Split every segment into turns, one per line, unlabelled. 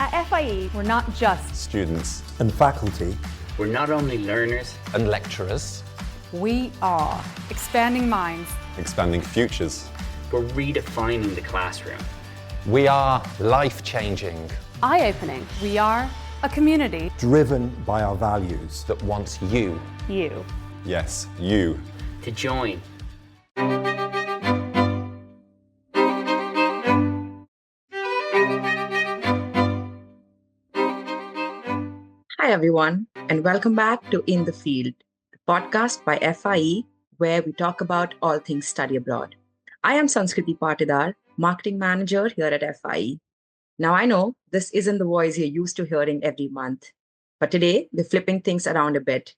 At FIE, we're not just
students
and faculty.
We're not only learners
and lecturers.
We are expanding minds,
Expanding futures.
We're redefining the classroom.
We are life-changing.
eye-opening. We are a community
Driven by our values.
That wants you.
you.
Yes, you.
To join.
Hi, everyone, and welcome back to In the Field, the podcast by FIE, where we talk about all things study abroad. I am Sanskriti Patidar, marketing manager here at FIE. Now, I know this isn't the voice you're used to hearing every month, but today we're flipping things around a bit.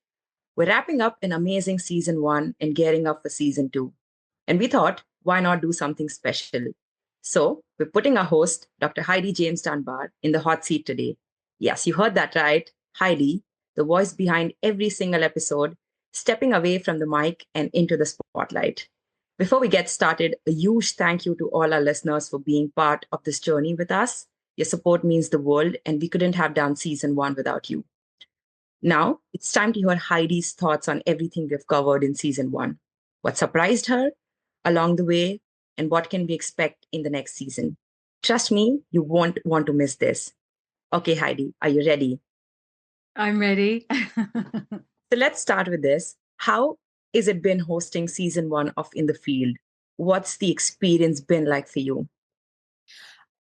We're wrapping up an amazing season 1 and gearing up for season 2. And we thought, why not do something special? So we're putting our host, Dr. Heidi James-Dunbar, in the hot seat today. Yes, you heard that right. Heidi, the voice behind every single episode, stepping away from the mic and into the spotlight. Before we get started, a huge thank you to all our listeners for being part of this journey with us. Your support means the world, and we couldn't have done season 1 without you. Now, it's time to hear Heidi's thoughts on everything we've covered in season 1. What surprised her along the way, and what can we expect in the next season? Trust me, you won't want to miss this. Okay, Heidi, are you ready?
I'm ready.
So let's start with this. How is it been hosting season 1 of In the Field? What's the experience been like for you?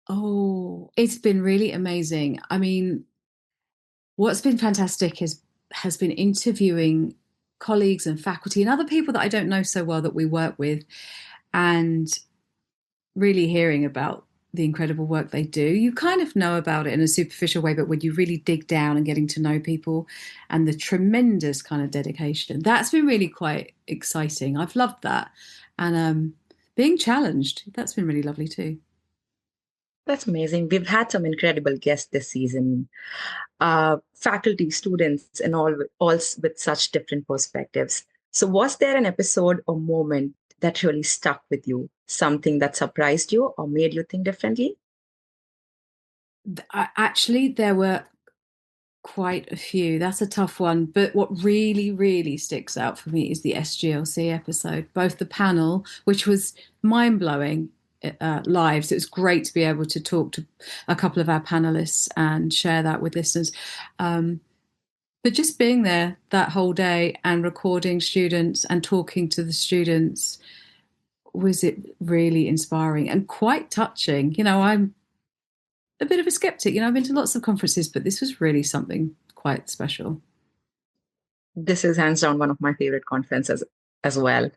Oh, it's been really amazing. I mean, what's been fantastic has been interviewing colleagues and faculty and other people that I don't know so well that we work with, and really hearing about the incredible work they do. You kind of know about it in a superficial way, but when you really dig down and getting to know people and the tremendous kind of dedication, that's been really quite exciting. I've loved that. And being challenged, that's been really lovely too.
That's amazing. We've had some incredible guests this season, faculty, students, and all with such different perspectives. So was there an episode or moment that really stuck with you? Something that surprised you or made you think differently?
Actually, there were quite a few. That's a tough one. But what really, really sticks out for me is the SGLC episode, both the panel, which was mind-blowing live. So it was great to be able to talk to a couple of our panelists and share that with listeners. But just being there that whole day and recording students and talking to the students, was it really inspiring and quite touching. You know, I'm a bit of a skeptic. You know, I've been to lots of conferences, but this was really something quite special.
This is hands down one of my favorite conferences as well.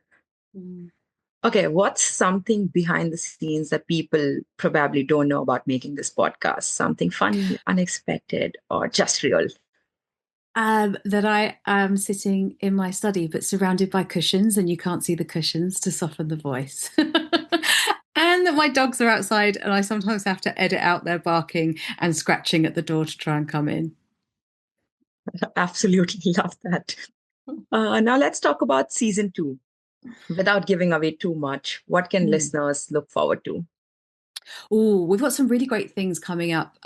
Okay, what's something behind the scenes that people probably don't know about making this podcast? Something funny, unexpected, or just real?
That I am sitting in my study, but surrounded by cushions, and you can't see the cushions to soften the voice. And that my dogs are outside, and I sometimes have to edit out their barking and scratching at the door to try and come in.
Absolutely love that. Now let's talk about season 2. Without giving away too much, what can listeners look forward to?
Oh, we've got some really great things coming up.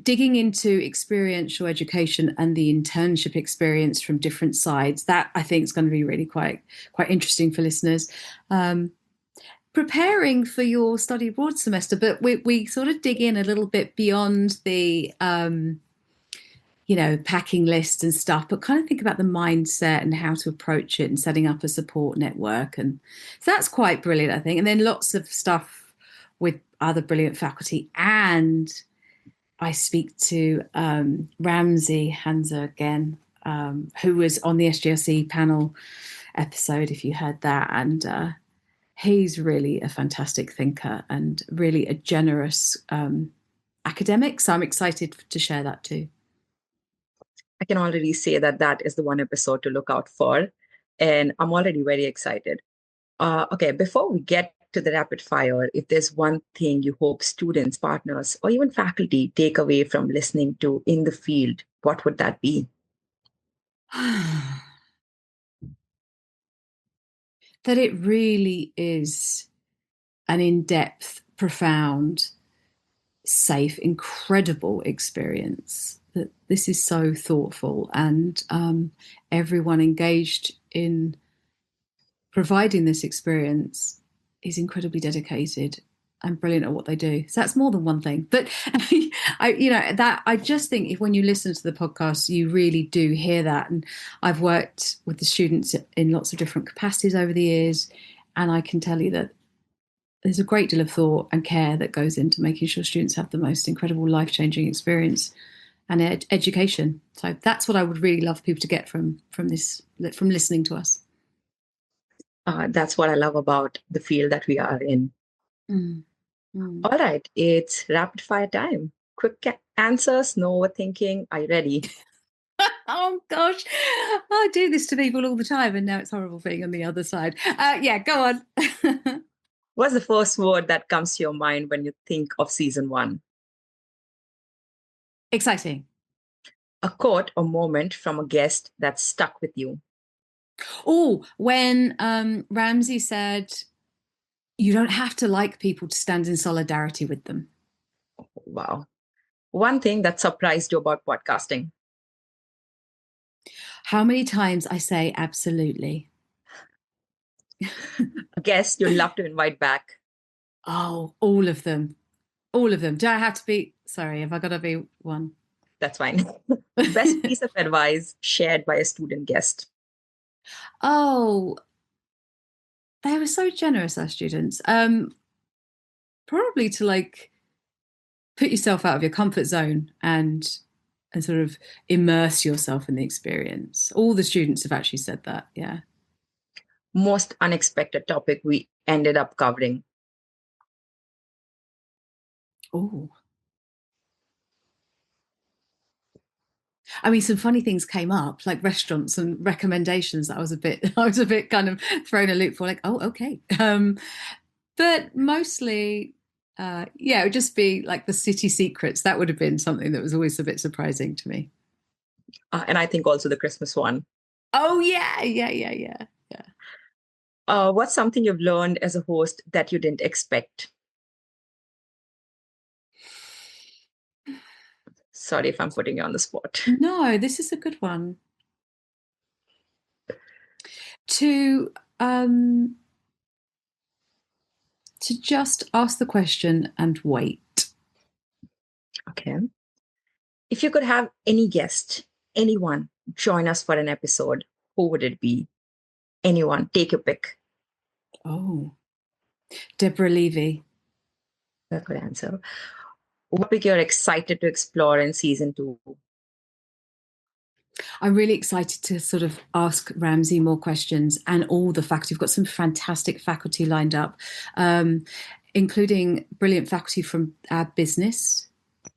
Digging into experiential education and the internship experience from different sides. That I think is going to be really quite interesting for listeners. Preparing for your study abroad semester, but we sort of dig in a little bit beyond the packing lists and stuff, but kind of think about the mindset and how to approach it and setting up a support network. And so that's quite brilliant, I think. And then lots of stuff with other brilliant faculty. And I speak to Ramsey Hansa again, who was on the SGLC panel episode, if you heard that. And he's really a fantastic thinker and really a generous academic. So I'm excited to share that too.
I can already say that is the one episode to look out for. And I'm already very excited. Okay, before we get to the rapid fire, if there's one thing you hope students, partners, or even faculty take away from listening to In the Field, what would that be?
That it really is an in-depth, profound safe, incredible experience. That this is so thoughtful, and everyone engaged in providing this experience is incredibly dedicated and brilliant at what they do. So that's more than one thing. But I just think if when you listen to the podcast, you really do hear that. And I've worked with the students in lots of different capacities over the years, and I can tell you that there's a great deal of thought and care that goes into making sure students have the most incredible life-changing experience and education. So that's what I would really love people to get from listening to us.
That's what I love about the field that we are in.
Mm.
All right, it's rapid fire time. Quick answers, no overthinking. Are you ready?
Oh gosh, I do this to people all the time, and now it's horrible being on the other side. Yeah, go on.
What's the first word that comes to your mind when you think of season 1?
Exciting.
A quote or moment from a guest that stuck with you.
Oh, when Ramsey said, "You don't have to like people to stand in solidarity with them."
Wow. One thing that surprised you about podcasting.
How many times I say absolutely.
A guest you'd love to invite back.
Oh, all of them. All of them. Do I have to be, sorry, have I got to be one?
That's fine. Best piece of advice shared by a student guest.
Oh, they were so generous, our students. Probably to like put yourself out of your comfort zone and sort of immerse yourself in the experience. All the students have actually said that, yeah.
Most unexpected topic we ended up covering.
Oh. I mean, some funny things came up, like restaurants and recommendations. I was a bit kind of thrown a loop for, like, oh, okay. But mostly, yeah, it would just be like the city secrets. That would have been something that was always a bit surprising to me.
And I think also the Christmas one.
Oh, yeah.
What's something you've learned as a host that you didn't expect? Sorry if I'm putting you on the spot.
No, this is a good one. To just ask the question and wait.
Okay. If you could have any guest, anyone, join us for an episode, who would it be? Anyone, take your pick.
Oh, Deborah Levy.
That's a good answer. What topic you're excited to explore in season 2?
I'm really excited to sort of ask Ramsey more questions and all the faculty. We've got some fantastic faculty lined up, including brilliant faculty from our business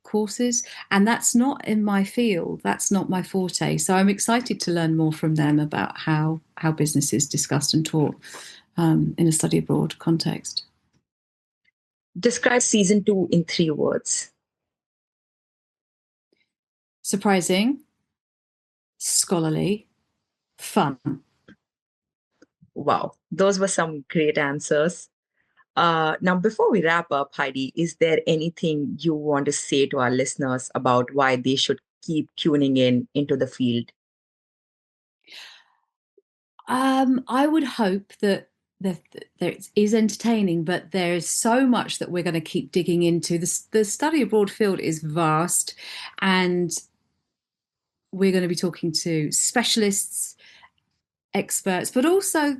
courses. And that's not in my field. That's not my forte. So I'm excited to learn more from them about how business is discussed and taught in a study abroad context.
Describe season 2 in 3 words.
Surprising, scholarly, fun.
Wow, those were some great answers. Now, before we wrap up, Heidi, is there anything you want to say to our listeners about why they should keep tuning into the field?
I would hope that there is entertaining, but there is so much that we're going to keep digging into. The study abroad field is vast, and we're going to be talking to specialists, experts, but also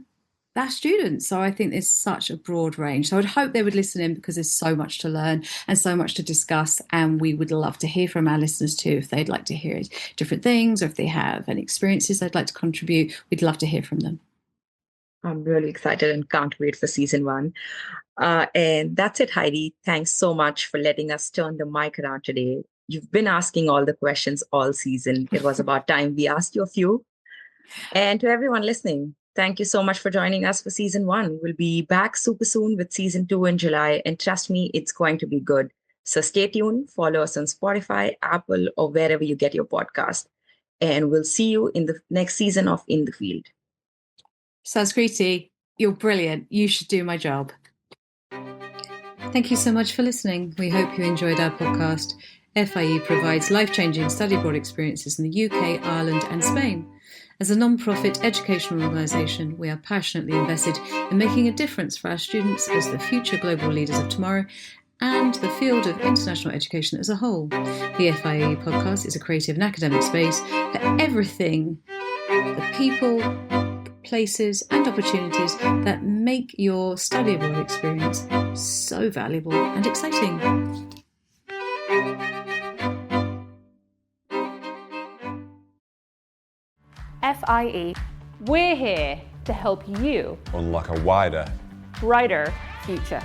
our students. So I think there's such a broad range. So I'd hope they would listen in, because there's so much to learn and so much to discuss. And we would love to hear from our listeners too, if they'd like to hear different things, or if they have any experiences they'd like to contribute. We'd love to hear from them.
I'm really excited and can't wait for season 1. And that's it, Heidi. Thanks so much for letting us turn the mic around today. You've been asking all the questions all season. It was about time we asked you a few. And to everyone listening, thank you so much for joining us for season 1. We'll be back super soon with season 2 in July. And trust me, it's going to be good. So stay tuned. Follow us on Spotify, Apple, or wherever you get your podcast. And we'll see you in the next season of In the Field.
Sanskriti, you're brilliant. You should do my job. Thank you so much for listening. We hope you enjoyed our podcast. FIE provides life-changing study abroad experiences in the UK, Ireland and Spain. As a non-profit educational organisation, we are passionately invested in making a difference for our students as the future global leaders of tomorrow and the field of international education as a whole. The FIE podcast is a creative and academic space for everything, the people, places and opportunities that make your study abroad experience so valuable and exciting.
FIE. We're here to help you
Unlock a wider
brighter future.